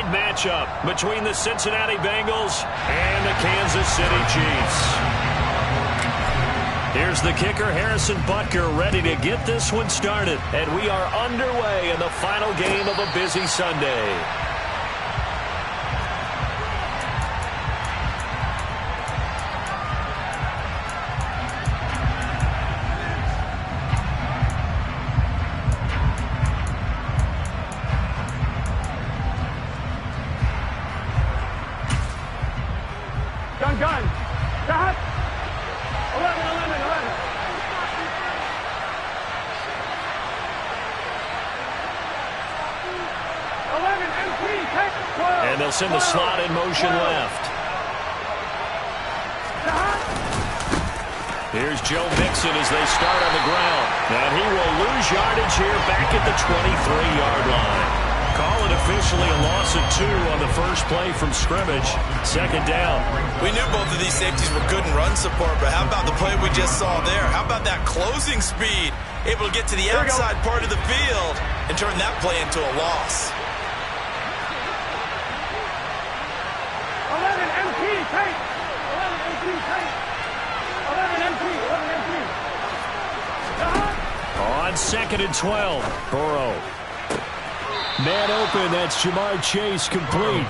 side matchup between the Cincinnati Bengals and the Kansas City Chiefs. Here's the kicker, Harrison Butker, ready to get this one started. And we are underway in the final game of a busy Sunday. Gun. Got 11. 11 MP, take 12. And they'll send the slot in motion left. Here's Joe Mixon as they start on the ground. And he will lose yardage here back at the 23-yard line. Call it officially a loss of 2 on the first play from scrimmage. Second down. We knew both of these safeties were good in run support, but how about the play we just saw there? How about that closing speed? Able to get to the outside part of the field and turn that play into a loss. 11 MP, take 11 MP, take 11 MP, 11 MP. On 2nd and 12, Burrow. Man open, that's Jamar Chase complete.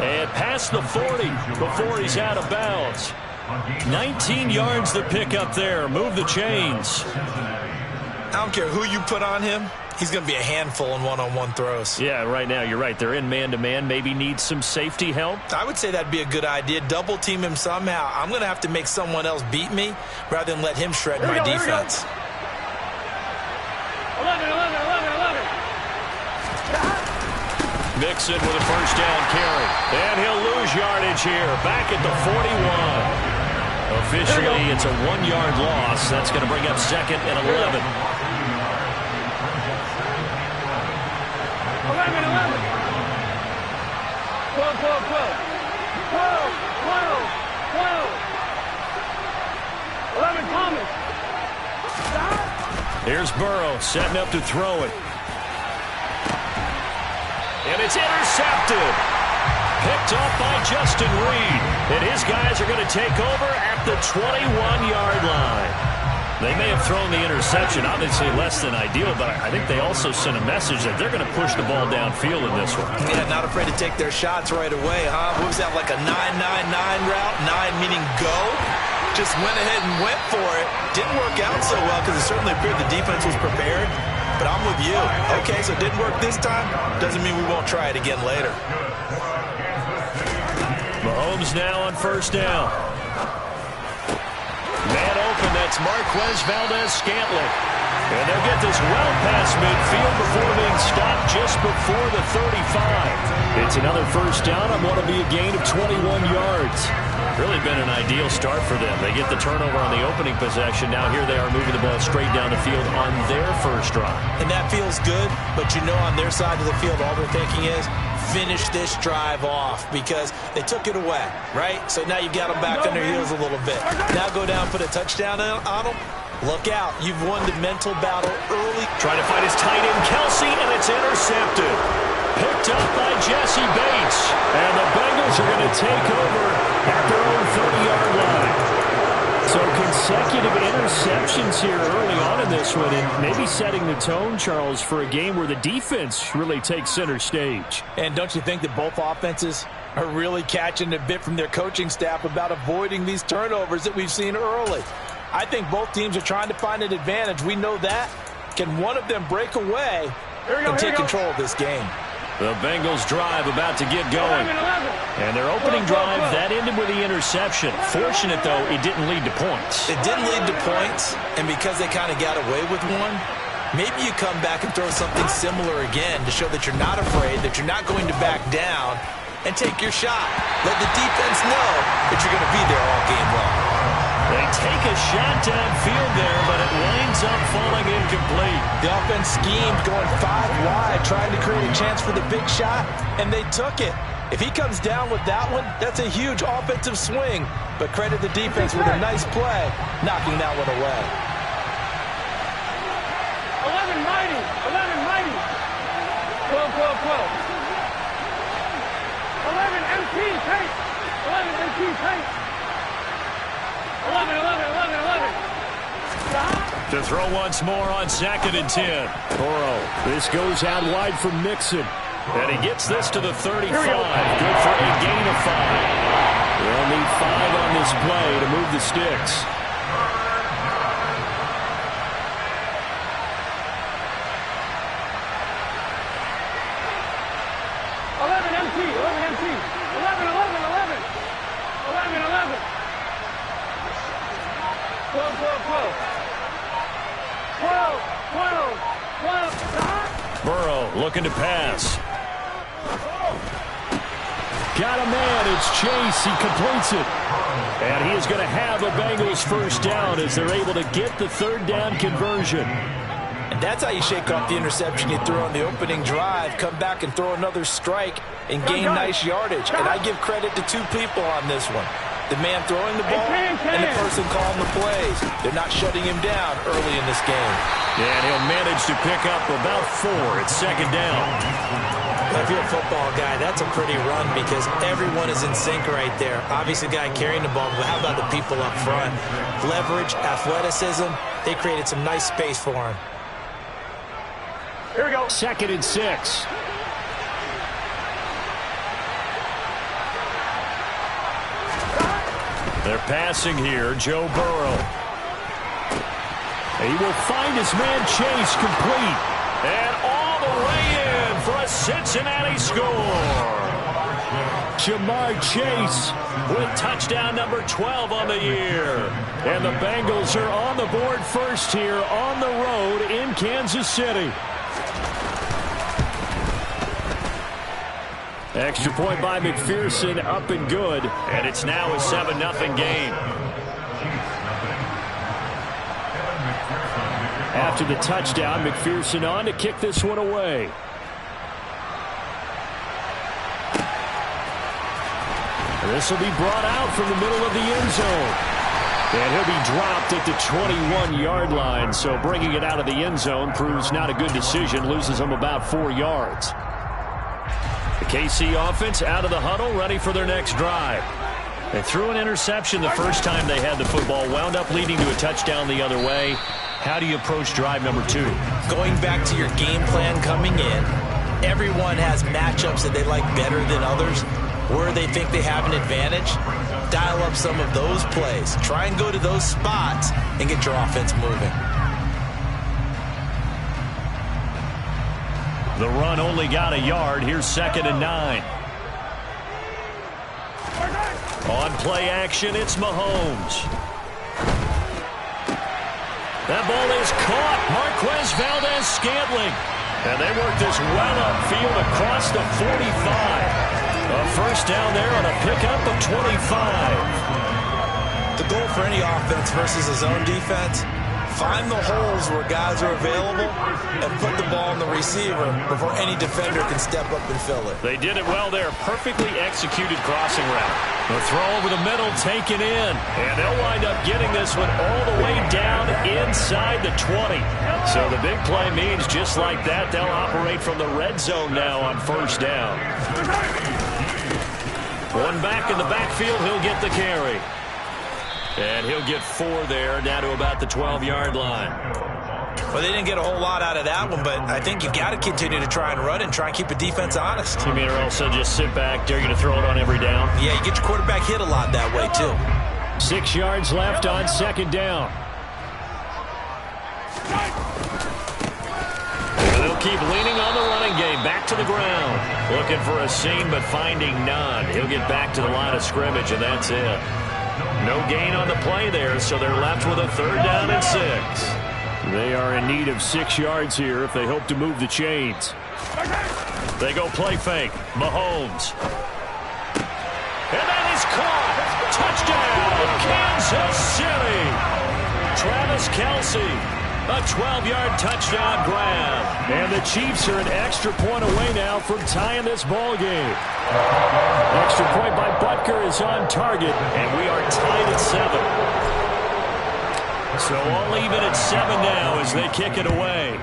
And past the 40 before he's out of bounds. 19 yards to pick up there. Move the chains. I don't care who you put on him. He's going to be a handful in one-on-one throws. Yeah, right now you're right. They're in man-to-man. Maybe need some safety help. I would say that'd be a good idea. Double team him somehow. I'm going to have to make someone else beat me rather than let him shred my defense. 11. Mixon with a first down carry. And he'll lose yardage here. Back at the 41. Officially, it's a 1-yard loss. That's going to bring up 2nd and 11. 11. 12. 11 Thomas. Here's Burrow setting up to throw it. And it's intercepted. Picked up by Justin Reed. And his guys are going to take over at the 21-yard line. They may have thrown the interception, obviously less than ideal, but I think they also sent a message that they're going to push the ball downfield in this one. Yeah, not afraid to take their shots right away, huh? What was that, like a 9-9-9 route? 9 meaning go? Just went ahead and went for it. Didn't work out so well because it certainly appeared the defense was prepared. But I'm with you. Okay, so it didn't work this time. Doesn't mean we won't try it again later. Mahomes now on first down. Man open, that's Marquez Valdez-Scantling. And they'll get this well past midfield before being stopped just before the 35. It's another first down on what will be a gain of 21 yards. Really been an ideal start for them. They get the turnover on the opening possession. Now here they are moving the ball straight down the field on their first drive. And that feels good, but you know on their side of the field all they're thinking is finish this drive off because they took it away, right? So now you got them back on their heels a little bit. Now go down, put a touchdown on them. Look out. You've won the mental battle early. Trying to find his tight end, Kelsey, and it's intercepted. Picked up by Jesse Bates. And the Bengals are going to take over at their own 30-yard line. So consecutive interceptions here early on in this one, and maybe setting the tone, Charles, for a game where the defense really takes center stage. And don't you think that both offenses are really catching a bit from their coaching staff about avoiding these turnovers that we've seen early? I think both teams are trying to find an advantage. We know that. Can one of them break away and take control of this game? The Bengals drive about to get going. And their opening drive, that ended with the interception. Fortunate, though, it didn't lead to points. It didn't lead to points, and because they kind of got away with one, maybe you come back and throw something similar again to show that you're not afraid, that you're not going to back down, and take your shot. Let the defense know that you're going to be there all game long. They take a shot downfield there, but it winds up falling incomplete. The offense schemed, going 5 wide, trying to create a chance for the big shot, and they took it. If he comes down with that one, that's a huge offensive swing. But credit the defense with a nice play, knocking that one away. 11 mighty. 12. tight. 11, 18, tight. 11, 11, 11, 11. Stop. To throw once more on 2nd and 10. Burrow. This goes out wide from Mixon. And he gets this to the 35. Good for a gain of 5. They'll need 5 on this play to move the sticks. 11 MT, 11 MT. 11, 11, 11. 11, 11. 12, 12, 12. 12, 12, 12. Stop. Burrow looking to pass. Got a man. It's Chase. He completes it. And he is going to have a Bengals first down as they're able to get the 3rd down conversion. And that's how you shake off the interception you threw on the opening drive, come back and throw another strike and gain nice yardage. And I give credit to 2 people on this one. The man throwing the ball and the person calling the plays. They're not shutting him down early in this game. And he'll manage to pick up about 4 at 2nd down. If you're a football guy, that's a pretty run because everyone is in sync right there. Obviously, the guy carrying the ball, but how about the people up front? Leverage, athleticism, they created some nice space for him. Here we go. 2nd and 6. They're passing here. Joe Burrow. He will find his man Chase complete. And all the way in for a Cincinnati score. Jamar Chase with touchdown number 12 on the year. And the Bengals are on the board first here on the road in Kansas City. Extra point by McPherson, up and good. And it's now a 7-0 game. After the touchdown, McPherson on to kick this one away. This will be brought out from the middle of the end zone. And he'll be dropped at the 21-yard line. So bringing it out of the end zone proves not a good decision. Loses him about 4 yards. The KC offense out of the huddle, ready for their next drive. They threw an interception the first time they had the football, wound up leading to a touchdown the other way. How do you approach drive number 2? Going back to your game plan coming in, everyone has matchups that they like better than others, where they think they have an advantage. Dial up some of those plays. Try and go to those spots and get your offense moving. The run only got a yard. Here's 2nd and 9. On play action, it's Mahomes. That ball is caught. Marquez Valdez-Scantling. And they work this well upfield across the 45. A first down there on a pickup of 25. The goal for any offense versus a zone defense, find the holes where guys are available and put the ball in the receiver before any defender can step up and fill it. They did it well there. Perfectly executed crossing route. The throw over the middle taken in. And they'll wind up getting this one all the way down inside the 20. So the big play means just like that, they'll operate from the red zone now on first down. One back in the backfield, he'll get the carry. And he'll get 4 there, down to about the 12-yard line. Well, they didn't get a whole lot out of that one, but I think you've got to continue to try and run and try and keep the defense honest. You mean or else they'll just sit back, dare you to throw it on every down? Yeah, you get your quarterback hit a lot that way, too. 6 yards left on 2nd down. And they'll keep leaning on the running game, back to the ground. Looking for a seam, but finding none. He'll get back to the line of scrimmage, and that's it. No gain on the play there, so they're left with a 3rd down and 6. They are in need of 6 yards here if they hope to move the chains. They go play fake. Mahomes. And that is caught. Touchdown, Kansas City. Travis Kelce. A 12-yard touchdown grab. And the Chiefs are an extra point away now from tying this ball game. Extra point by Butker is on target, and we are tied at 7. So all even at 7 now as they kick it away.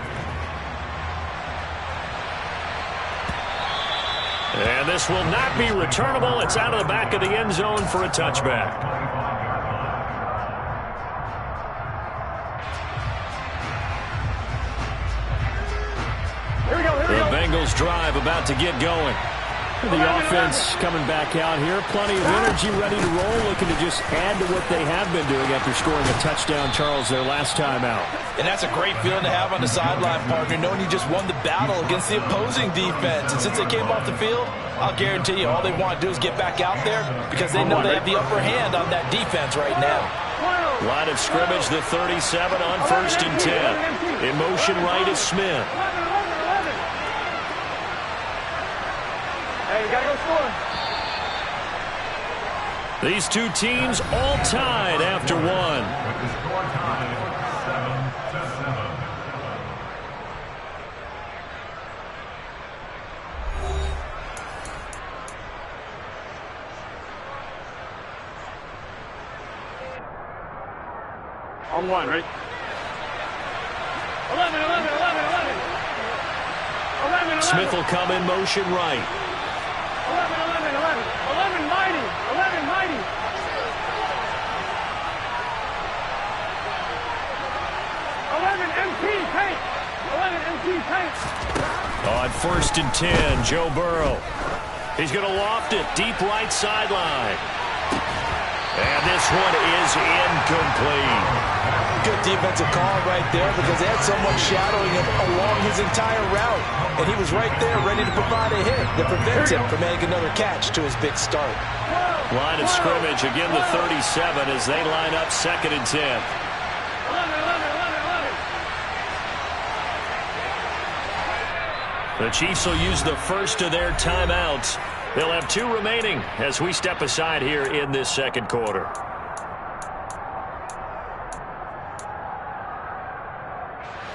And this will not be returnable. It's out of the back of the end zone for a touchback. The Bengals drive about to get going. The offense coming back out here. Plenty of energy, ready to roll, looking to just add to what they have been doing after scoring a touchdown, Charles, their last time out. And that's a great feeling to have on the sideline, partner, knowing you just won the battle against the opposing defense. And since they came off the field, I'll guarantee you all they want to do is get back out there because they know they have the upper hand on that defense right now. Line of scrimmage, the 37 on 1st and 10. In motion right is Smith. Hey, you gotta go score. These two teams all tied after one. On one, right? 11. Smith will come in motion right. 11 mighty. 11 mighty. 11 MP paint. 11 MP paint. On 1st and 10, Joe Burrow. He's going to loft it deep right sideline. And this one is incomplete. Good defensive call right there because they had someone shadowing him along his entire route. And he was right there ready to provide a hit that prevents him from making another catch to his big start. Line of scrimmage, again the 37 as they line up 2nd and 10. 11. The Chiefs will use the first of their timeouts. They'll have 2 remaining as we step aside here in this second quarter.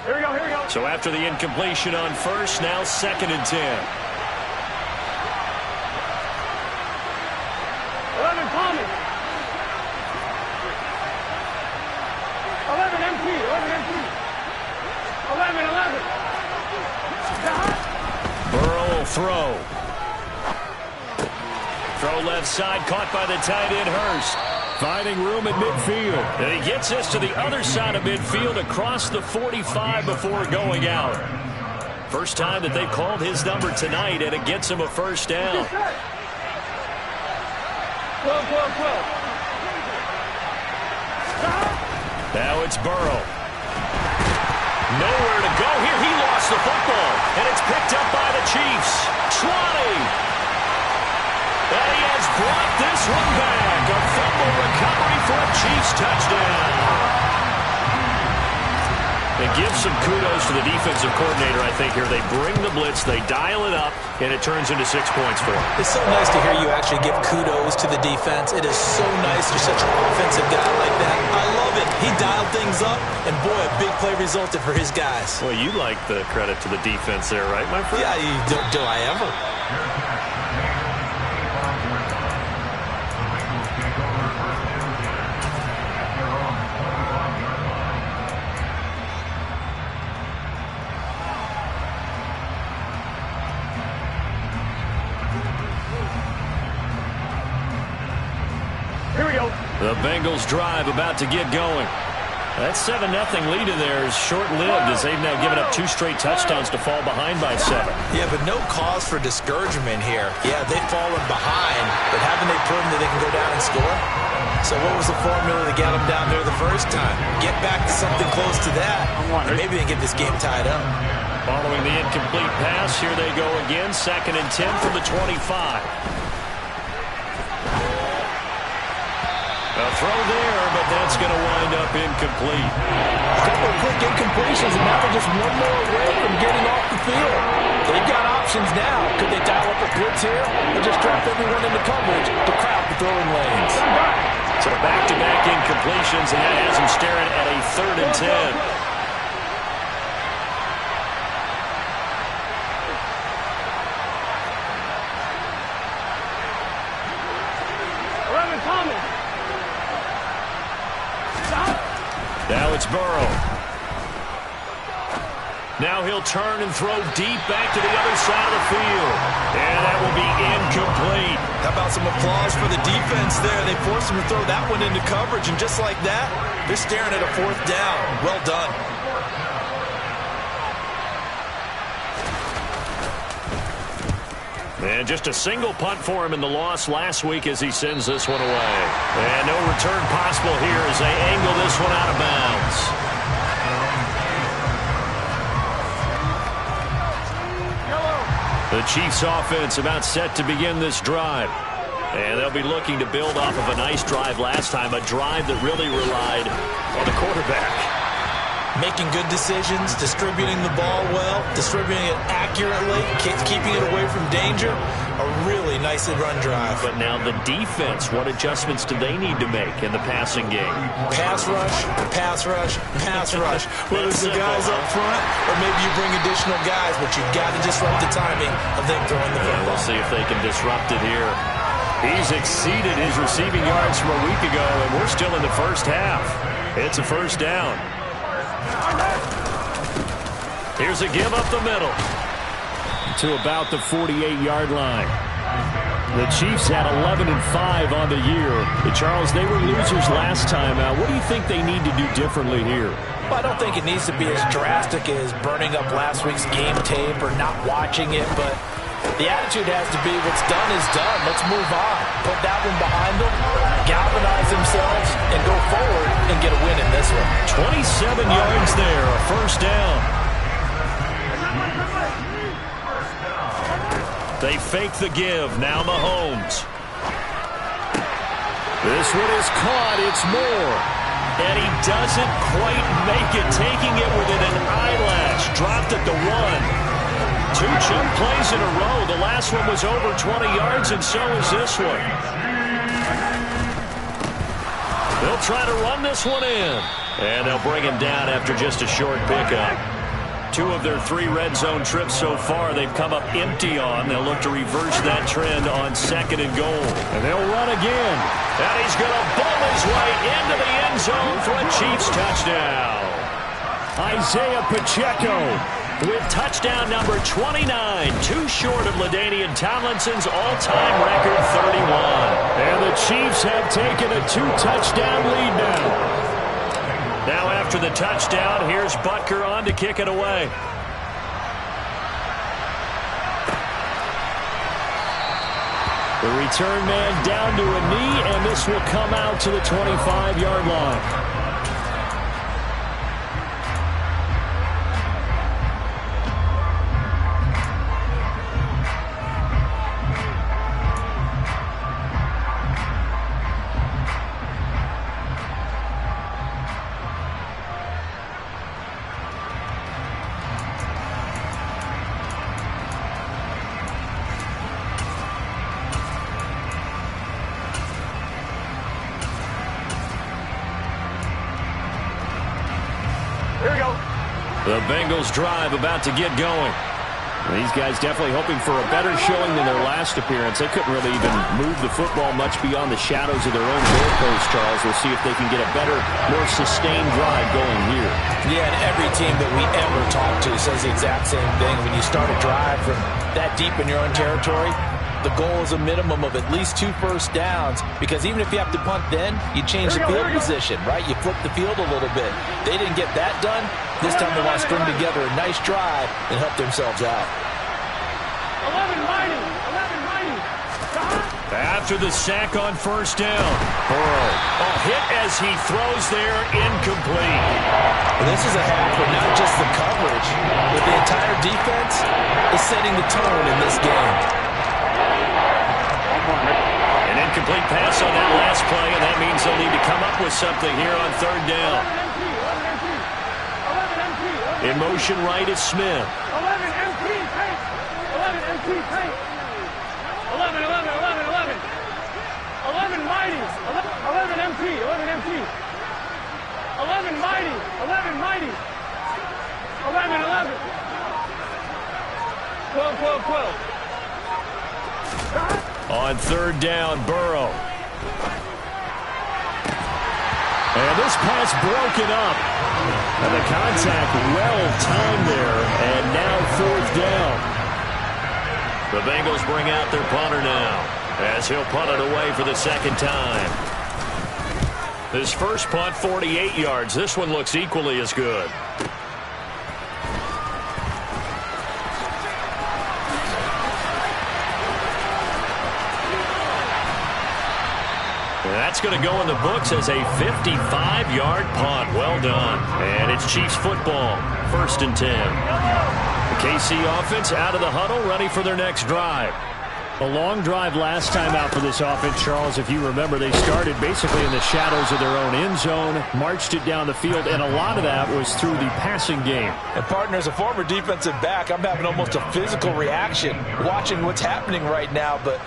Here we go. So after the incompletion on 1st, now 2nd and 10. 11 Thomas. 11 MP. 11. Burrow will throw. Throw left side, caught by the tight end Hurst. Finding room at midfield. And he gets us to the other side of midfield across the 45 before going out. First time that they've called his number tonight, and it gets him a first down. 12. Now it's Burrow. Nowhere to go here. He lost the football, and it's picked up by the Chiefs. Schwani. And he has brought this one back. A fumble recovery for a Chiefs touchdown. And give some kudos to the defensive coordinator, I think, here. They bring the blitz, they dial it up, and it turns into 6 points for him. It's so nice to hear you actually give kudos to the defense. It is so nice you're such an offensive guy like that. I love it. He dialed things up, and boy, a big play resulted for his guys. Well, you like the credit to the defense there, right, my friend? Yeah, do I ever? The Bengals drive about to get going. That 7-0 lead in there is short-lived as they've now given up 2 straight touchdowns to fall behind by 7. Yeah, but no cause for discouragement here. Yeah, they've fallen behind, but haven't they proven that they can go down and score? So what was the formula to get them down there the first time? Get back to something close to that, and maybe they get this game tied up. Following the incomplete pass, here they go again. 2nd and 10 from the 25. A throw there, but that's going to wind up incomplete. A couple of quick incompletions, and now they're just one more away from getting off the field. They've got options now. Could they dial up a blitz here or just trap everyone into coverage to crowd the throwing lanes? So back-to-back incompletions, and that has them staring at a 3rd and 10. Now it's Burrow. Now he'll turn and throw deep back to the other side of the field. And that will be incomplete. How about some applause for the defense there? They forced him to throw that one into coverage, and just like that, they're staring at a 4th down. Well done. And just a single punt for him in the loss last week as he sends this one away. And no return possible here as they angle this one out of bounds. The Chiefs offense about set to begin this drive. And they'll be looking to build off of a nice drive last time, a drive that really relied on the quarterback. Making good decisions, distributing the ball well, distributing it accurately, keeping it away from danger. A really nicely run drive. But now the defense, what adjustments do they need to make in the passing game? Pass rush, pass rush, pass rush. Whether it's the guys up front or maybe you bring additional guys, but you've got to disrupt the timing of them throwing the football. We'll see if they can disrupt it here. He's exceeded his receiving yards from a week ago, and we're still in the first half. It's a first down. Here's a give up the middle to about the 48-yard line. The Chiefs had 11-5 on the year. Charles, they were losers last time out. What do you think they need to do differently here? Well, I don't think it needs to be as drastic as burning up last week's game tape or not watching it, but the attitude has to be what's done is done. Let's move on. Put that one behind them, galvanize themselves, and go forward and get a win in this one. 27 yards there, a first down. They fake the give. Now Mahomes. This one is caught. It's Moore. And he doesn't quite make it, taking it within an eyelash. Dropped at the 1. 2 jump plays in a row. The last one was over 20 yards, and so is this one. They'll try to run this one in. And they'll bring him down after just a short pickup. 2 of their 3 red zone trips so far they've come up empty on. They'll look to reverse that trend on 2nd and goal. And they'll run again. And he's going to bowl his way into the end zone for a Chiefs touchdown. Isaiah Pacheco with touchdown number 29. 2 short of LaDainian Tomlinson's all-time record 31. And the Chiefs have taken a 2-touchdown lead now. Now after the touchdown, here's Butker on to kick it away. The return man down to a knee, and this will come out to the 25-yard line. The Bengals drive about to get going. These guys definitely hoping for a better showing than their last appearance. They couldn't really even move the football much beyond the shadows of their own goalpost, Charles. We'll see if they can get a better, more sustained drive going here. Yeah, and every team that we ever talk to says the exact same thing. When you start a drive from that deep in your own territory, the goal is a minimum of at least 2 first downs, because even if you have to punt then, you change the field position, right? You flip the field a little bit. They didn't get that done. This time they want to string together a nice drive and help themselves out. 11 mighty. After the sack on first down, Burrow. A hit as he throws there, incomplete. Well, this is a half where not just the coverage, but the entire defense is setting the tone in this game. An incomplete pass on that last play, and that means they'll need to come up with something here on third down. In motion right is Smith. 11 MT paint. 11 MT paint. 11 mighty. 11 MT. 11 MT. 11 mighty. 11 mighty. 11. 12. On third down, Burrow. And this pass broken up. And the contact well-timed there, and now 4th down. The Bengals bring out their punter now, as he'll punt it away for the 2nd time. His first punt, 48 yards. This one looks equally as good. That's going to go in the books as a 55-yard punt. Well done. And it's Chiefs football. 1st and 10. The KC offense out of the huddle, ready for their next drive. A long drive last time out for this offense, Charles. If you remember, they started basically in the shadows of their own end zone, marched it down the field, and a lot of that was through the passing game. And, partner, as a former defensive back, I'm having almost a physical reaction watching what's happening right now, but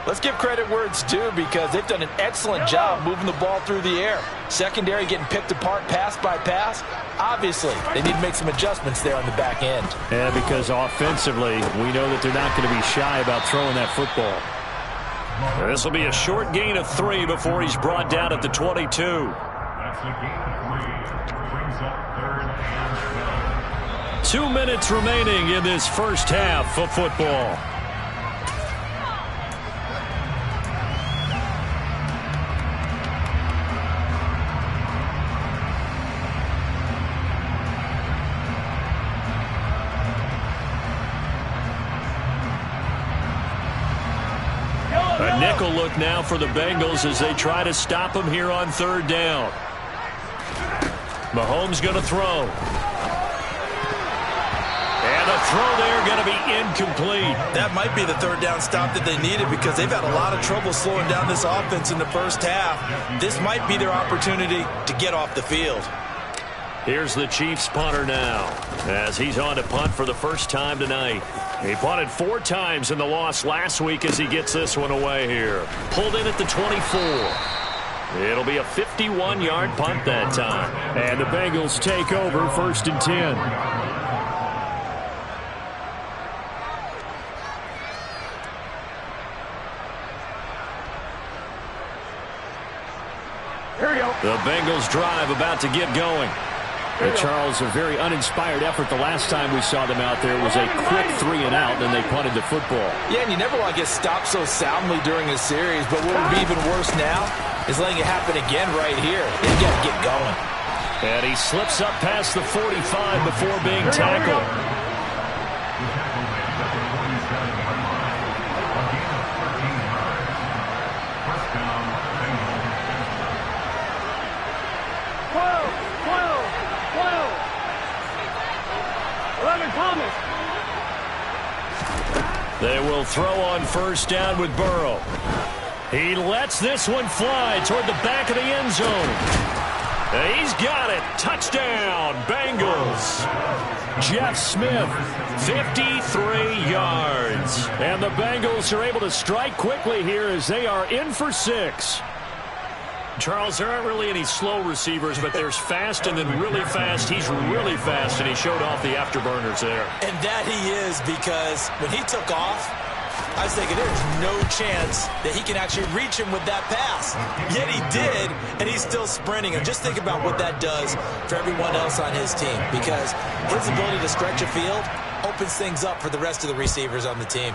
let's give credit where it's due because they've done an excellent job moving the ball through the air. Secondary getting picked apart pass by pass. Obviously, they need to make some adjustments there on the back end. Yeah, because offensively, we know that they're not going to be shy about throwing that football. This will be a short gain of 3 before he's brought down at the 22. That's a gain of 3. Brings up 3rd and 2 minutes remaining in this first half of football. A nickel look now for the Bengals as they try to stop him here on 3rd down. Mahomes going to throw. And the throw there going to be incomplete. That might be the 3rd down stop that they needed because they've had a lot of trouble slowing down this offense in the first half. This might be their opportunity to get off the field. Here's the Chiefs punter now as he's on to punt for the first time tonight. He punted 4 times in the loss last week as he gets this one away here. Pulled in at the 24. It'll be a 51-yard punt that time. And the Bengals take over 1st and 10. Here we go. The Bengals drive about to get going. And Charles, a very uninspired effort the last time we saw them out there. It was a quick 3 and out, then they punted the football. Yeah, and you never want to get stopped so soundly during a series, but what would be even worse now is letting it happen again right here. They've got to get going. And he slips up past the 45 before being tackled. They will throw on 1st down with Burrow. He lets this one fly toward the back of the end zone. And he's got it. Touchdown, Bengals. Jeff Smith, 53 yards. And the Bengals are able to strike quickly here as they are in for 6. Charles, there aren't really any slow receivers, but there's fast and then really fast. He's really fast, and he showed off the afterburners there. And that he is, because when he took off, I was thinking there's no chance that he can actually reach him with that pass. Yet he did, and he's still sprinting. And just think about what that does for everyone else on his team, because his ability to stretch a field opens things up for the rest of the receivers on the team.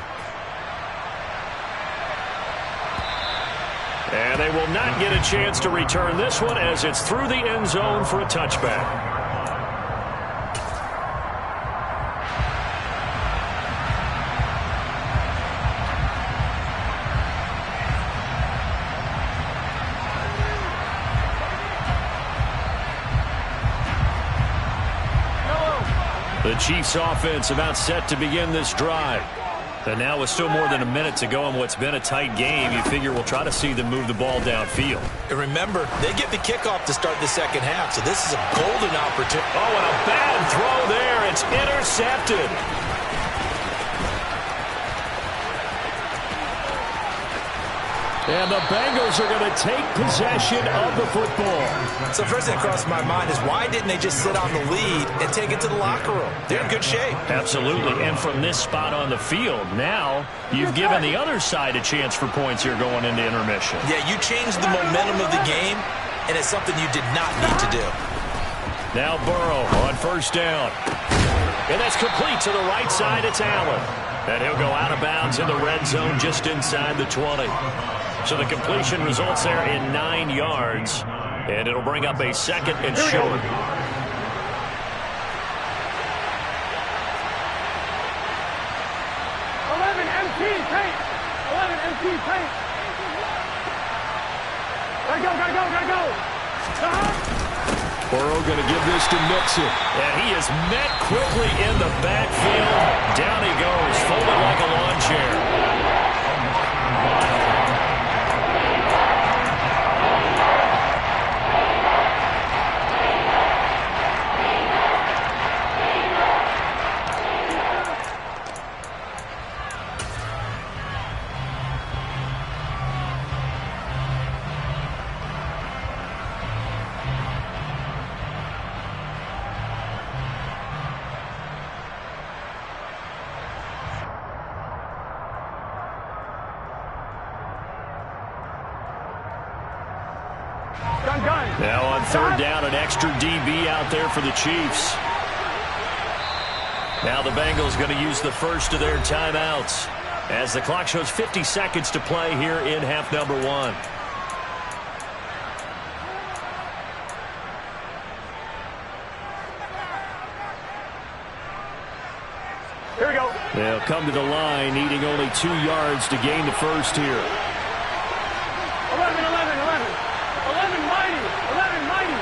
And they will not get a chance to return this one as it's through the end zone for a touchback. The Chiefs offense about set to begin this drive. And now with still more than a minute to go in what's been a tight game, you figure we'll try to see them move the ball downfield. And remember, they get the kickoff to start the second half, so this is a golden opportunity. Oh, and a bad throw there. It's intercepted. And the Bengals are going to take possession of the football. So first thing that crossed my mind is why didn't they just sit on the lead and take it to the locker room? They're in good shape. Absolutely. And from this spot on the field, now you've given the other side a chance for points here going into intermission. Yeah, you changed the momentum of the game, and it's something you did not need to do. Now Burrow on first down. And that's complete to the right side. It's Allen. And he'll go out of bounds in the red zone just inside the 20. So the completion results there in 9 yards. And it'll bring up a second and short. 11 MT paint. 11 MT paint. Gotta go. Burrow going to give this to Mixon. And he is met quickly in the backfield. Down he goes, folded like a lawn chair. Now on third down, an extra DB out there for the Chiefs. Now the Bengals going to use the first of their timeouts as the clock shows 50 seconds to play here in half number 1. Here we go. They'll come to the line, needing only 2 yards to gain the first here. 11 mighty.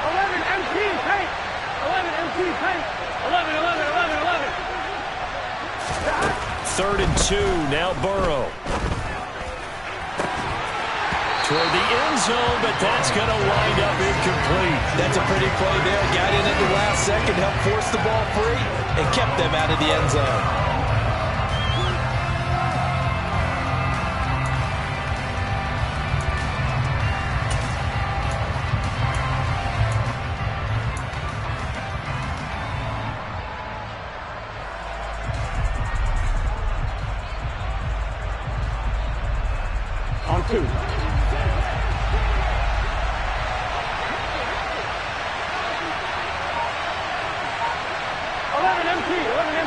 11 MT paint. 11 MT paint. 11. Third and 2, now Burrow. Toward the end zone, but that's going to wind up incomplete. That's a pretty play there. Got in at the last second, helped force the ball free, and kept them out of the end zone. On 2. 11 MT. 11.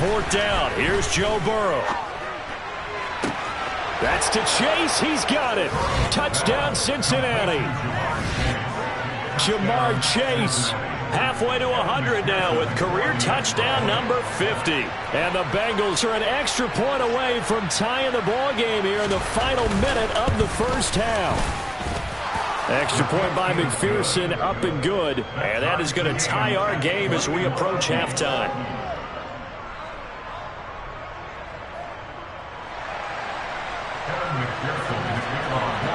Fourth down. Here's Joe Burrow. That's to Chase. He's got it. Touchdown, Cincinnati. Jamar Chase. Halfway to 100 now with career touchdown number 50. And the Bengals are an extra point away from tying the ball game here in the final minute of the first half. Extra point by McPherson, up and good. And that is going to tie our game as we approach halftime.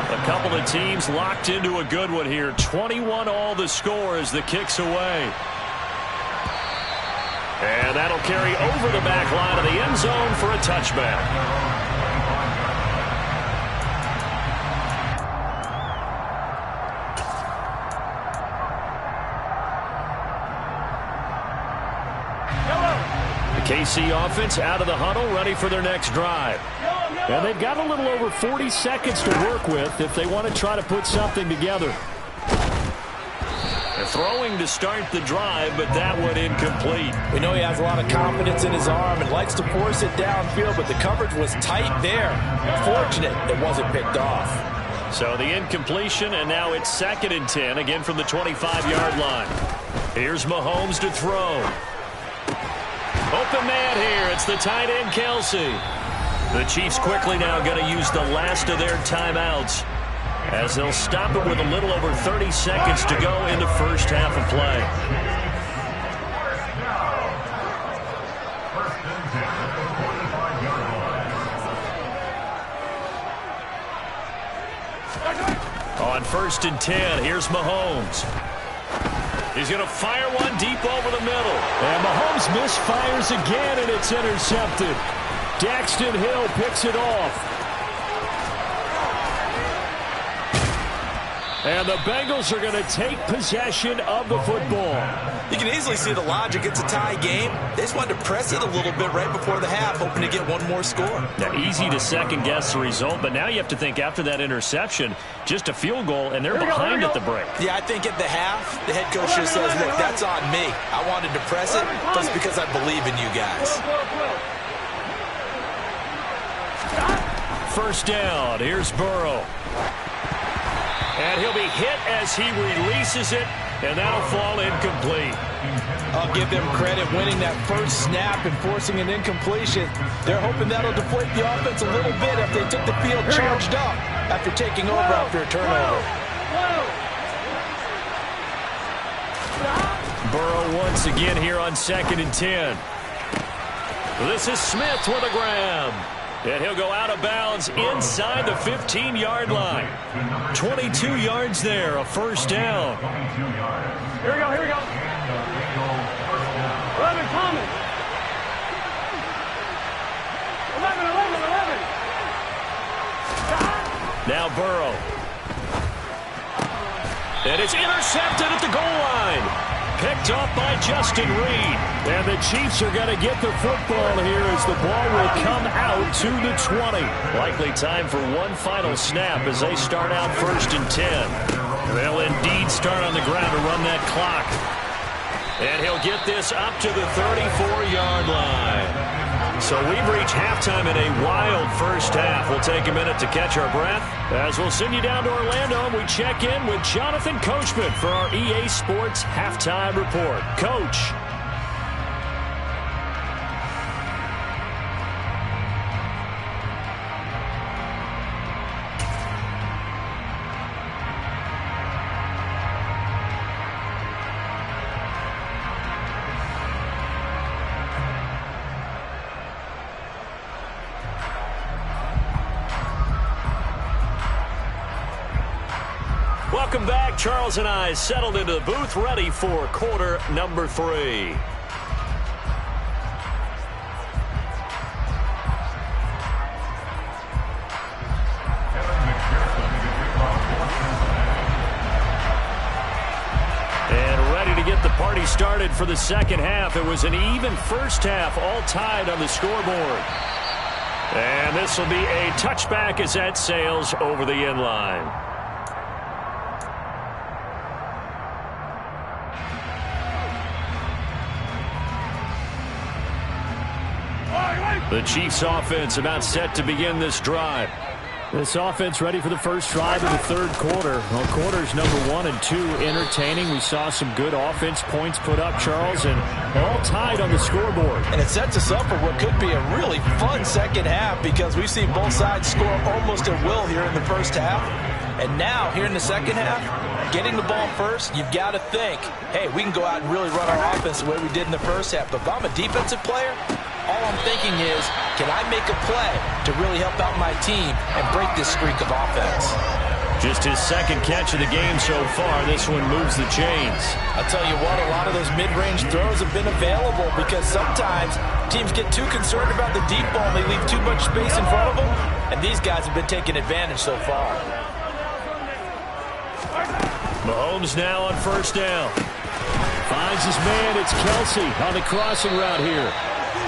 A couple of teams locked into a good one here. 21 all the score as the kick's away. And that'll carry over the back line of the end zone for a touchback. The KC offense out of the huddle, ready for their next drive. And they've got a little over 40 seconds to work with if they want to try to put something together. They're throwing to start the drive, but that one incomplete. We know he has a lot of confidence in his arm and likes to force it downfield, but the coverage was tight there. Fortunate it wasn't picked off. So the incompletion, and now it's 2nd and 10, again from the 25-yard line. Here's Mahomes to throw. Open man here. It's the tight end, Kelsey. The Chiefs quickly now going to use the last of their timeouts as they'll stop it with a little over 30 seconds to go in the first half of play. On 1st and 10, here's Mahomes. He's going to fire one deep over the middle. And Mahomes misfires again, and it's intercepted. Daxton Hill picks it off. And the Bengals are going to take possession of the football. You can easily see the logic. It's a tie game. They just wanted to press it a little bit right before the half, hoping to get one more score. Now, easy to second-guess the result, but now you have to think after that interception, just a field goal, and they're behind at the break. Yeah, I think at the half, the head coach just says, look, that's on me. I wanted to press it, but it's because I believe in you guys. First down. Here's Burrow. And he'll be hit as he releases it, and that'll fall incomplete. I'll give them credit winning that first snap and forcing an incompletion. They're hoping that'll deflate the offense a little bit if they took the field charged up after taking over after a turnover. Burrow once again here on 2nd and 10. This is Smith with a grab. And he'll go out of bounds inside the 15-yard line. 22 yards there, a first down. Here we go, here we go. 11, Thomas. 11. Now Burrow. And it's intercepted at the goal line. Picked off by Justin Reed. And the Chiefs are going to get the football here as the ball will come out to the 20. Likely time for one final snap as they start out 1st and 10. They'll indeed start on the ground to run that clock. And he'll get this up to the 34-yard line. So we've reached halftime in a wild first half. We'll take a minute to catch our breath as we'll send you down to Orlando and we check in with Jonathan Coachman for our EA Sports Halftime Report. Coach. Welcome back. Charles and I settled into the booth, ready for quarter number 3. And ready to get the party started for the second half. It was an even first half, all tied on the scoreboard. And this will be a touchback as that sails over the end line. The Chiefs offense about set to begin this drive. This offense ready for the first drive of the third quarter. Well, quarters number 1 and 2 entertaining. We saw some good offense points put up, Charles, and all tied on the scoreboard. And it sets us up for what could be a really fun second half because we've seen both sides score almost at will here in the first half. And now, here in the second half, getting the ball first, you've got to think, hey, we can go out and really run our offense the way we did in the first half. But if I'm a defensive player, all I'm thinking is, can I make a play to really help out my team and break this streak of offense? Just his second catch of the game so far. This one moves the chains. I'll tell you what, a lot of those mid-range throws have been available because sometimes teams get too concerned about the deep ball and they leave too much space in front of them, and these guys have been taking advantage so far. Mahomes now on first down. Finds his man. It's Kelsey on the crossing route here.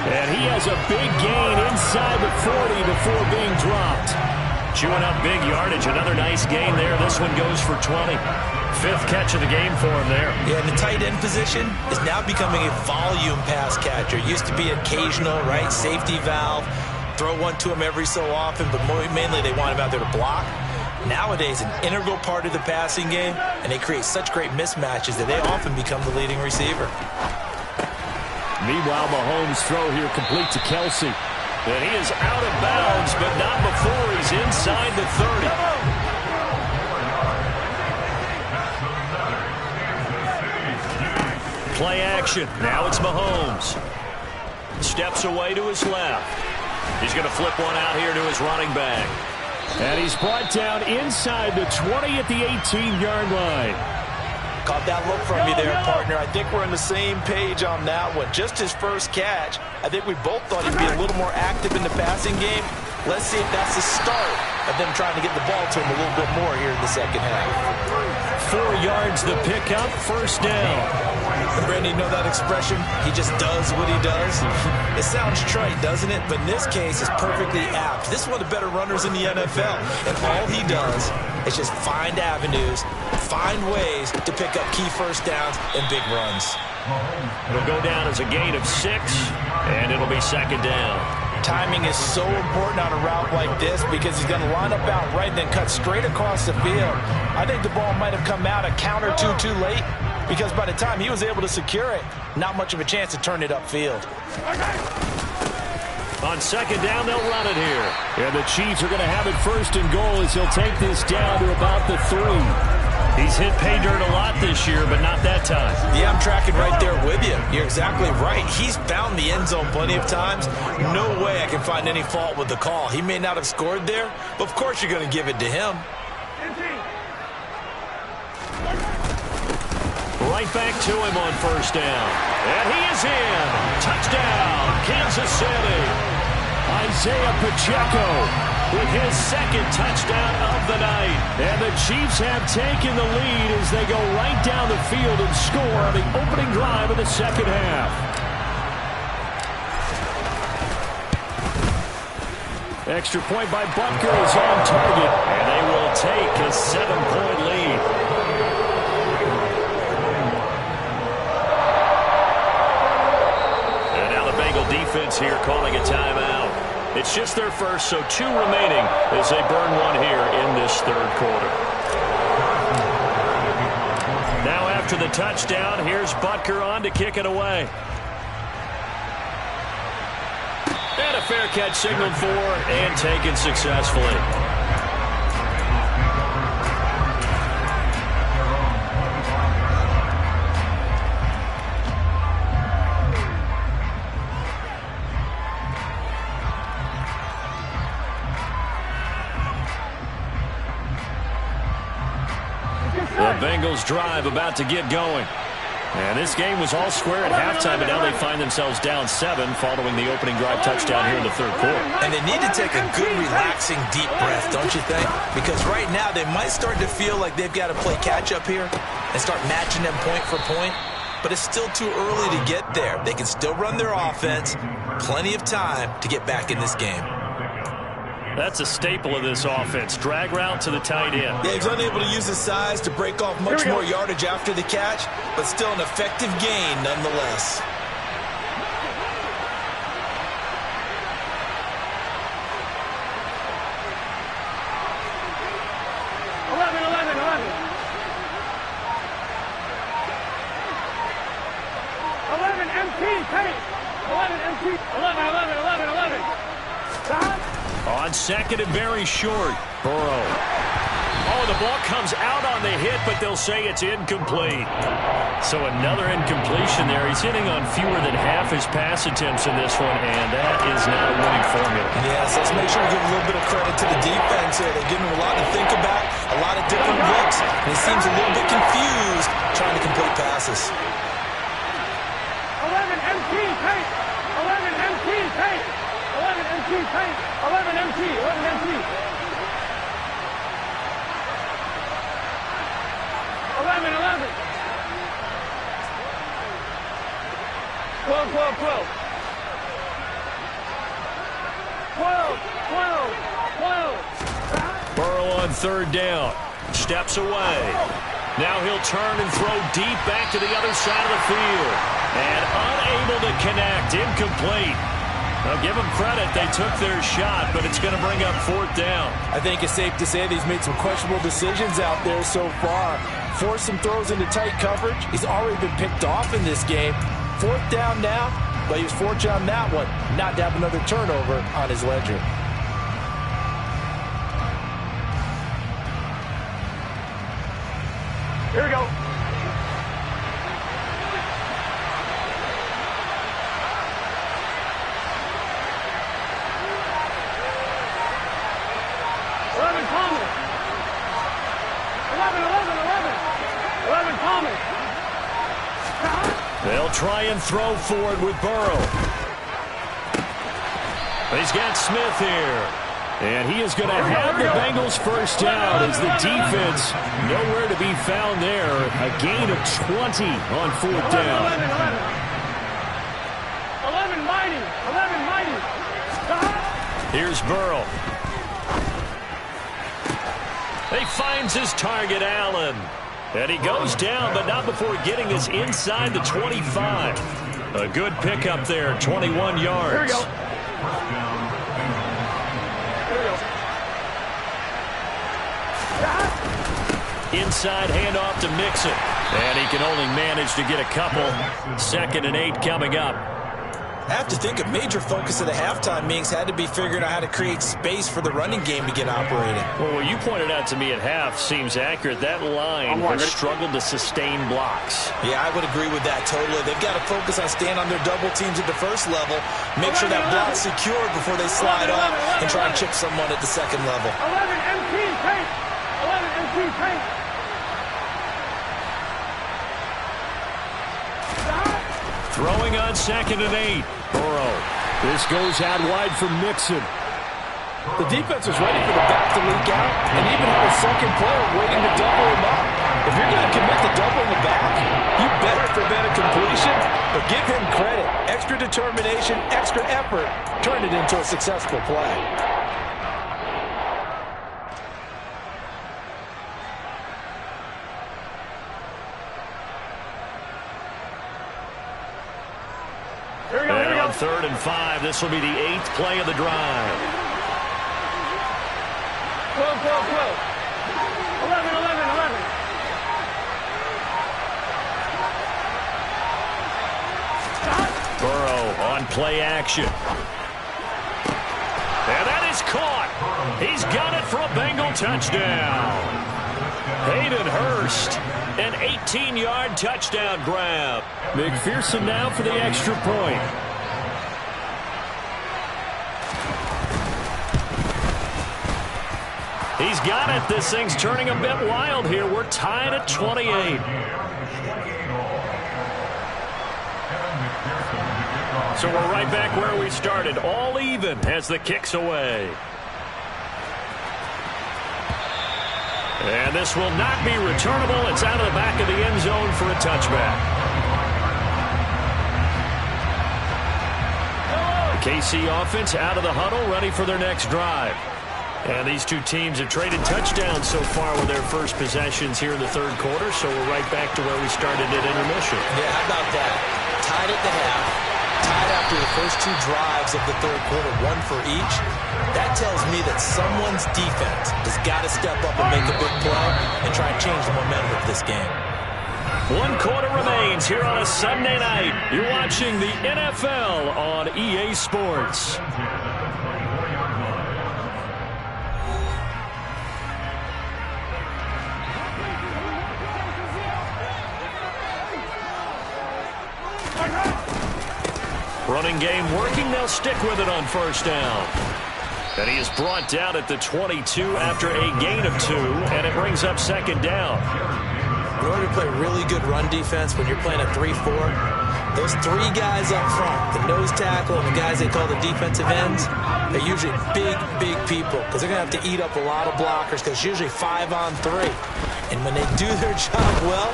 And he has a big gain inside the 40 before being dropped. Chewing up big yardage. Another nice gain there. This one goes for 20. 5th catch of the game for him there. Yeah, and the tight end position is now becoming a volume pass catcher. Used to be occasional, right? Safety valve. Throw one to him every so often, but mainly they want him out there to block. Nowadays, an integral part of the passing game, and they create such great mismatches that they often become the leading receiver. Meanwhile, Mahomes' throw here complete to Kelsey. And he is out of bounds, but not before he's inside the 30. Play action. Now it's Mahomes. Steps away to his left. He's going to flip one out here to his running back. And he's brought down inside the 20 at the 18-yard line. Caught that look from you there, partner. I think we're on the same page on that one. Just his first catch. I think we both thought he'd be a little more active in the passing game. Let's see if that's the start of them trying to get the ball to him a little bit more here in the second half. 4 yards the pickup, first down. Brandon, you know that expression? He just does what he does. It sounds trite, doesn't it? But in this case, it's perfectly apt. This is one of the better runners in the NFL. And all he does is just find avenues, find ways to pick up key first downs and big runs. It'll go down as a gain of 6, and it'll be second down. Timing is so important on a route like this because he's going to line up out right and then cut straight across the field. I think the ball might have come out a count or two too late because by the time he was able to secure it, not much of a chance to turn it upfield. On second down, they'll run it here. And the Chiefs are going to have it first and goal as he'll take this down to about the 3. He's hit pay dirt a lot this year, but not that time. Yeah, I'm tracking right there with you. You're exactly right. He's found the end zone plenty of times. No way I can find any fault with the call. He may not have scored there, but of course you're going to give it to him. Right back to him on first down. And he is in. Touchdown, Kansas City. Isaiah Pacheco with his second touchdown of the night. And the Chiefs have taken the lead as they go right down the field and score on the opening drive of the second half. Extra point by Butker is on target, and they will take a 7-point lead. And now the Bengal defense here calling a timeout. It's just their first, so 2 remaining as they burn one here in this third quarter. Now after the touchdown, here's Butker on to kick it away. And a fair catch signaled for and taken successfully. The Bengals drive about to get going. And this game was all square at halftime, but now they find themselves down 7 following the opening drive touchdown here in the third quarter. And they need to take a good, relaxing, deep breath, don't you think? Because right now they might start to feel like they've got to play catch-up here and start matching them point for point. But it's still too early to get there. They can still run their offense. Plenty of time to get back in this game. That's a staple of this offense. Drag route to the tight end. Yeah, he's unable to use his size to break off much more yardage after the catch, but still an effective gain nonetheless. On second and very short, Burrow. Oh, the ball comes out on the hit, but they'll say it's incomplete. So another incompletion there. He's hitting on fewer than half his pass attempts in this one, and that is not a winning formula. Yes, let's make sure we give a little bit of credit to the defense here. They're giving him a lot to think about, a lot of different looks, and he seems a little bit confused trying to complete passes. 11 MT, paint. 11 MT, paint. 11 MT, paint. 11 MT, 11 MT. 11, 11. 12, 12, 12. 12, 12, 12. Burrow on third down. Steps away. Now he'll turn and throw deep back to the other side of the field. And unable to connect. Incomplete. Now give them credit. They took their shot, but it's going to bring up fourth down. I think it's safe to say that he's made some questionable decisions out there so far. Forced some throws into tight coverage. He's already been picked off in this game. Fourth down now, but he was fortunate on that one not to have another turnover on his ledger. Here we go. They'll try and throw forward with Burrow. He's got Smith here. And he is going to have the Bengals first down as the defense nowhere to be found there. A gain of 20 on fourth down. 11 mighty. 11 mighty. Here's Burrow. He finds his target, Allen. And he goes down, but not before getting us inside the 25. A good pickup there, 21 yards. Here we go. Inside handoff to Mixon. And he can only manage to get a couple. 2nd and 8 coming up. I have to think a major focus of the halftime meetings had to be figuring out how to create space for the running game to get operating. Well, what you pointed out to me at half seems accurate. That line has struggled to sustain blocks. Yeah, I would agree with that totally. They've got to focus on staying on their double teams at the first level, make sure that block's secured before they slide off and try and chip someone at the second level. 11 MT paint. 11 MT paint. Throwing on 2nd and 8. Burrow. This goes out wide for Mixon. The defense is ready for the back to leak out and even have a second player waiting to double him up. If you're going to commit to doubling the back, you better prevent a completion, but give him credit. Extra determination, extra effort turned it into a successful play. And on 3rd and 5, this will be the 8th play of the drive. 12, 12, 12. 11, 11, 11. Burrow on play action. And that is caught. He's got it for a Bengal touchdown. Hayden Hurst, an 18-yard touchdown grab. McPherson now for the extra point. He's got it. This thing's turning a bit wild here. We're tied at 28. So we're right back where we started. All even as the kick's away. And this will not be returnable. It's out of the back of the end zone for a touchback. The KC offense out of the huddle, ready for their next drive. And these two teams have traded touchdowns so far with their first possessions here in the third quarter, so we're right back to where we started at intermission. Yeah, how about that? Tied at the half, tied after the first two drives of the third quarter, one for each. That tells me that someone's defense has got to step up and make a big play and try and change the momentum of this game. 1 quarter remains here on a Sunday night. You're watching the NFL on EA Sports. Running game working. They'll stick with it on first down. And he is brought down at the 22 after a gain of 2, and it brings up 2nd down. In order to play really good run defense when you're playing a 3-4, those 3 guys up front, the nose tackle and the guys they call the defensive ends, they're usually big, big people because they're going to have to eat up a lot of blockers because it's usually 5 on 3. And when they do their job well,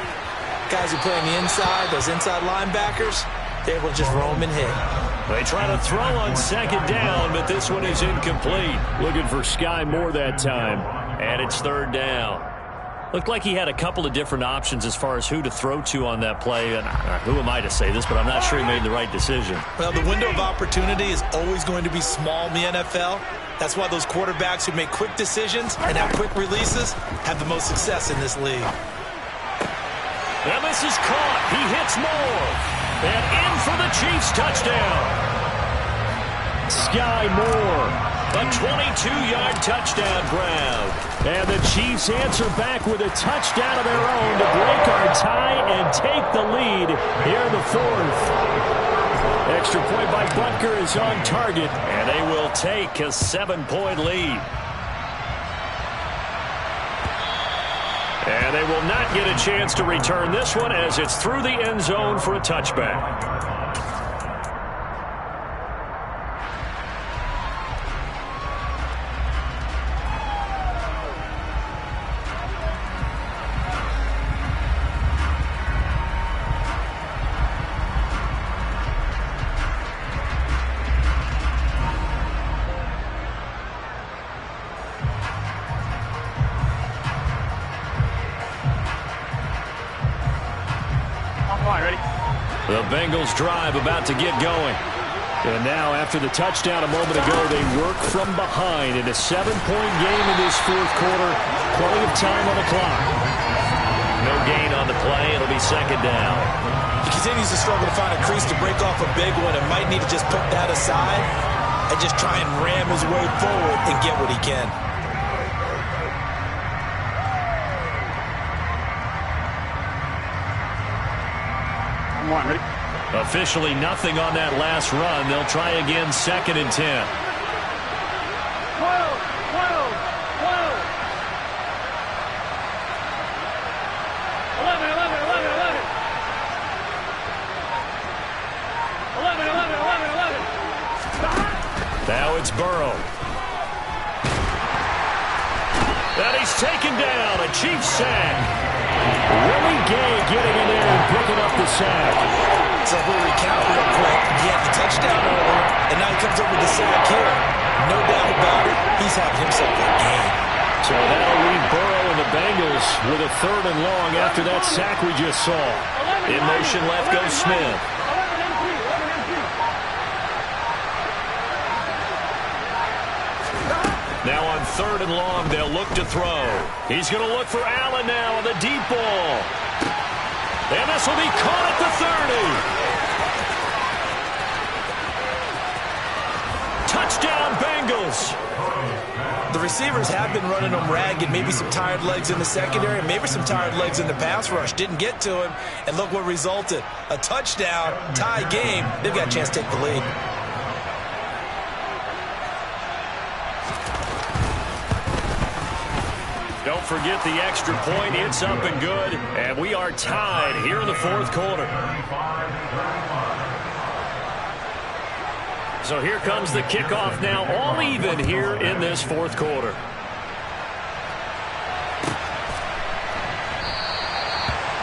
guys who play on the inside, those inside linebackers, they're able to just roam and hit. They try to throw on 2nd down, but this one is incomplete. Looking for Sky Moore that time, and it's 3rd down. Looked like he had a couple of different options as far as who to throw to on that play. And who am I to say this, but I'm not sure he made the right decision. Well, the window of opportunity is always going to be small in the NFL. That's why those quarterbacks who make quick decisions and have quick releases have the most success in this league. And this is caught. He hits Moore. And in for the Chiefs touchdown. Sky Moore, a 22-yard touchdown grab. And the Chiefs answer back with a touchdown of their own to break our tie and take the lead here in the 4th. Extra point by Butker is on target, and they will take a 7-point lead. And they will not get a chance to return this one as it's through the end zone for a touchback. Bengals drive about to get going. And now, after the touchdown a moment ago, they work from behind in a 7-point game in this fourth quarter. Plenty of time on the clock. No gain on the play. It'll be second down. He continues to struggle to find a crease to break off a big one and might need to just put that aside and just try and ram his way forward and get what he can. I'm one, ready? Officially nothing on that last run. They'll try again, second and 10. 12, 12, 12. 11, 11, 11, 11. 11, 11, 11, 11. Now it's Burrow. And he's taken down. A Chiefs sack. Willie Gay getting in there and picking up the sack. So we'll recount real quick. He had the touchdown earlier, and now he comes up with the sack here. No doubt about it, he's having himself a game. So that'll leave Burrow and the Bengals with a third and long after that sack we just saw. In motion left goes Smith. Now on third and long, they'll look to throw. He's going to look for Allen now on the deep ball. And this will be caught at the 30. Touchdown, Bengals. The receivers have been running them ragged. Maybe some tired legs in the secondary, maybe some tired legs in the pass rush. Didn't get to him, and look what resulted. A touchdown, tie game. They've got a chance to take the lead. Don't forget the extra point. It's up and good. And we are tied here in the fourth quarter. So here comes the kickoff now, all even here in this fourth quarter.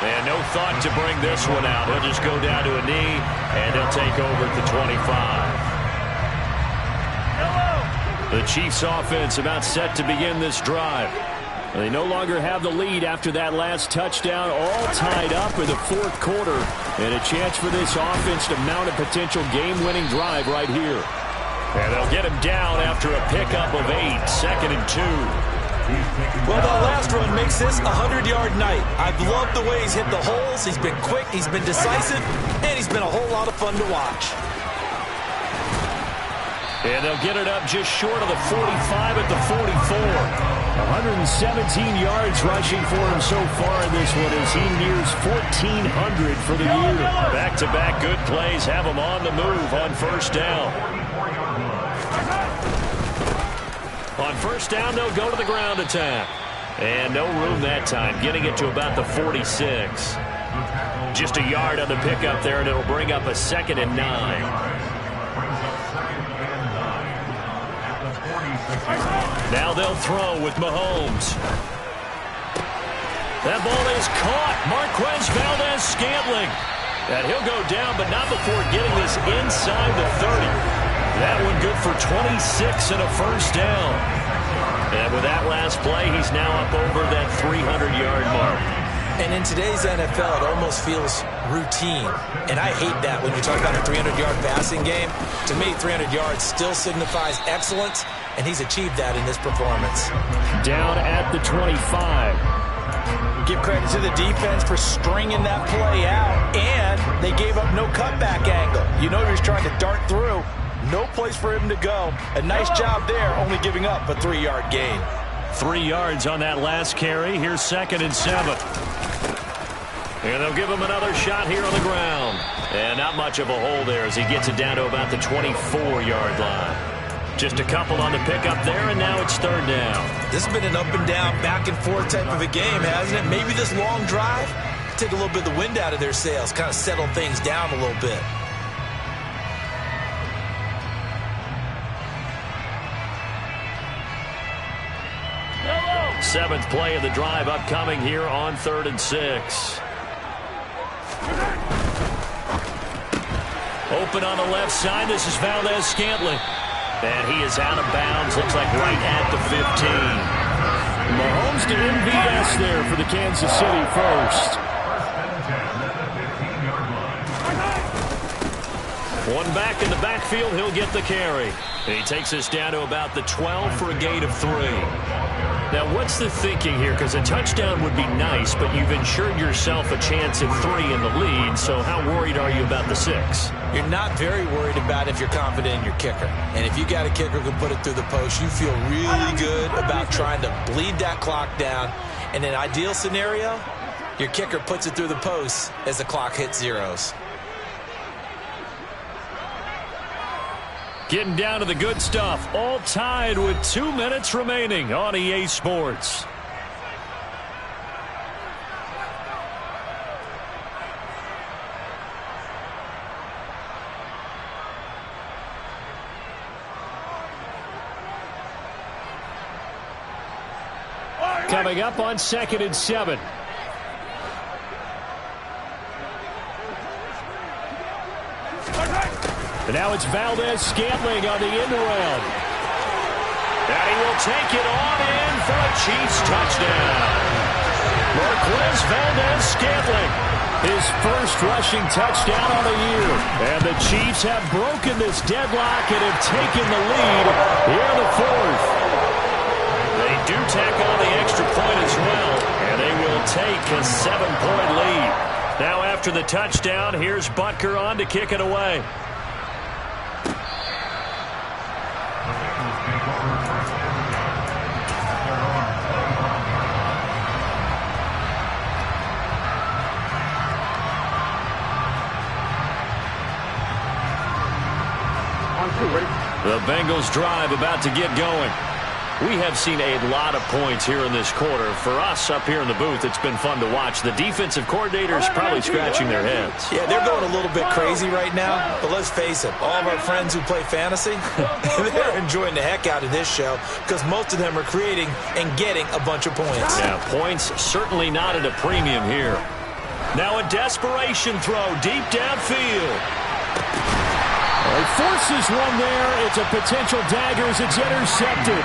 And no thought to bring this one out. He'll just go down to a knee, and he'll take over at the 25. The Chiefs offense about set to begin this drive. They no longer have the lead after that last touchdown, all tied up in the fourth quarter, and a chance for this offense to mount a potential game-winning drive right here. And they'll get him down after a pickup of 8, second and 2. Well, that last run makes this a 100-yard night. I've loved the way he's hit the holes. He's been quick, he's been decisive, and he's been a whole lot of fun to watch. And they'll get it up just short of the 45 at the 44. 117 yards rushing for him so far in this one as he nears 1,400 for the year. Back-to-back good plays have him on the move on first down. On first down, they'll go to the ground attack. And no room that time, getting it to about the 46. Just a yard on the pickup there, and it'll bring up a second and 9. Now they'll throw with Mahomes. That ball is caught. Marquez Valdes-Scantling. And he'll go down, but not before getting this inside the 30. That one good for 26 and a first down. And with that last play, he's now up over that 300-yard mark. And in today's NFL, it almost feels routine. And I hate that when you talk about a 300-yard passing game. To me, 300 yards still signifies excellence, and he's achieved that in this performance. Down at the 25. Give credit to the defense for stringing that play out, and they gave up no cutback angle. You know he was trying to dart through. No place for him to go. A nice job there, only giving up a 3-yard gain. 3 yards on that last carry. Here's second and 7. And they'll give him another shot here on the ground. And not much of a hole there as he gets it down to about the 24-yard line. Just a couple on the pickup there, and now it's third down. This has been an up-and-down, back-and-forth type of a game, hasn't it? Maybe this long drive, take a little bit of the wind out of their sails, kind of settle things down a little bit. Seventh play of the drive upcoming here on 3rd and 6. Open on the left side. This is Valdes-Scantling. And he is out of bounds. Looks like right at the 15. Mahomes to MVS there for the Kansas City first. One back in the backfield, he'll get the carry. And he takes us down to about the 12 for a gain of 3. Now, what's the thinking here? Because a touchdown would be nice, but you've ensured yourself a chance at 3 in the lead, so how worried are you about the 6? You're not very worried about if you're confident in your kicker. And if you got a kicker who can put it through the post, you feel really good about trying to bleed that clock down. In an ideal scenario, your kicker puts it through the post as the clock hits zeros. Getting down to the good stuff. All tied with 2 minutes remaining on EA Sports. Coming up on 2nd and 7. And now it's Valdez-Scantling on the end around. And he will take it on in for a Chiefs touchdown. Marquez Valdez-Scantling, his first rushing touchdown on the year. And the Chiefs have broken this deadlock and have taken the lead here in the 4th. They do tack on the extra point as well, and they will take a 7-point lead. Now after the touchdown, here's Butker on to kick it away. The Bengals drive about to get going. We have seen a lot of points here in this quarter. For us up here in the booth, it's been fun to watch. The defensive coordinators probably scratching their heads. Yeah, they're going a little bit crazy right now. But let's face it, all of our friends who play fantasy, they're enjoying the heck out of this show because most of them are creating and getting a bunch of points. Yeah, points certainly not at a premium here. Now a desperation throw deep downfield. He forces one there. It's a potential dagger as it's intercepted.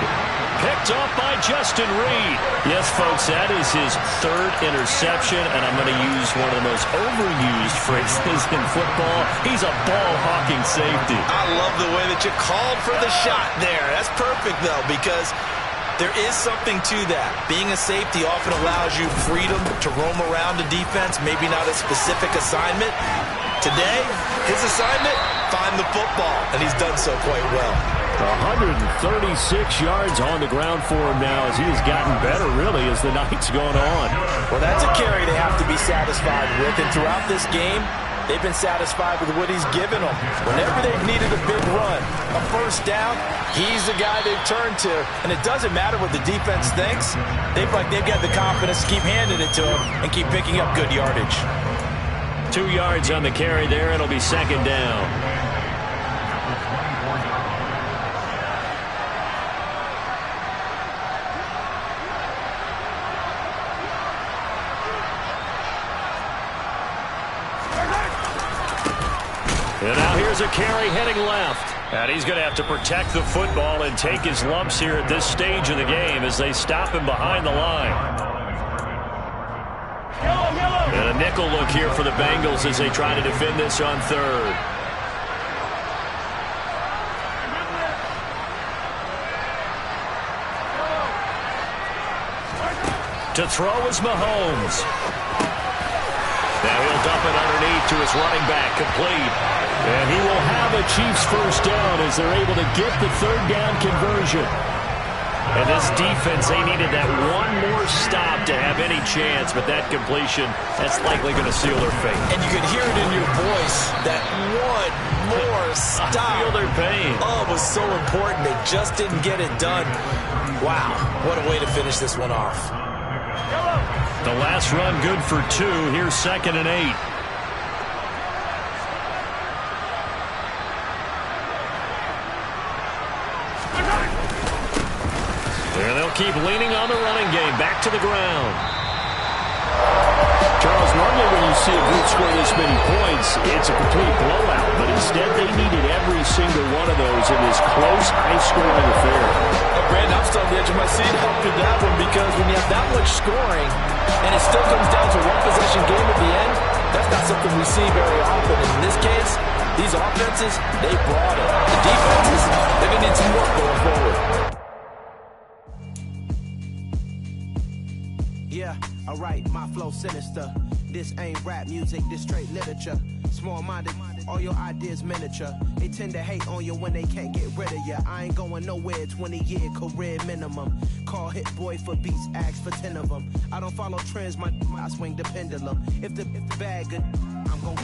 Picked off by Justin Reed. Yes, folks, that is his 3rd interception, and I'm going to use one of the most overused phrases in football. He's a ball-hawking safety. I love the way that you called for the shot there. That's perfect, though, because there is something to that. Being a safety often allows you freedom to roam around the defense, maybe not a specific assignment. Today, his assignment, find the football, and he's done so quite well. 136 yards on the ground for him now as he has gotten better, really, as the night's gone on. Well, that's a carry they have to be satisfied with, and throughout this game, they've been satisfied with what he's given them. Whenever they've needed a big run, a first down, he's the guy they've turned to. And it doesn't matter what the defense thinks. They've got the confidence to keep handing it to him and keep picking up good yardage. 2 yards on the carry there. It'll be 2nd down. And now here's a carry heading left. And he's going to have to protect the football and take his lumps here at this stage of the game as they stop him behind the line. And a nickel look here for the Bengals as they try to defend this on 3rd. To throw is Mahomes. Now he'll dump it underneath to his running back, complete. And he will have a Chiefs first down as they're able to get the 3rd down conversion. And this defense, they needed that one more stop to have any chance, but that completion, that's likely going to seal their fate. And you could hear it in your voice, that one more stop. I feel their pain. Oh, it was so important. They just didn't get it done. Wow, what a way to finish this one off. The last run good for 2. Here's 2nd and 8. And they'll keep leaning on the running game. Back to the ground. Charles, normally when you see a group score this many points, it's a complete blowout. But instead, they needed every single one of those in this close, high-scoring affair. Brandon, I'm still on the edge of my seat after that one because when you have that much scoring and it still comes down to one possession game at the end, that's not something we see very often. In this case, These offenses, they brought it. The defenses, they're going to need some work going forward. Yeah, alright, my flow sinister. This ain't rap music, this straight literature. Small-minded, all your ideas miniature. They tend to hate on you when they can't get rid of you. I ain't going nowhere, 20-year career minimum. Call Hit Boy for beats, ask for 10 of them. I don't follow trends, I swing the pendulum. If the bag good, I'm gon'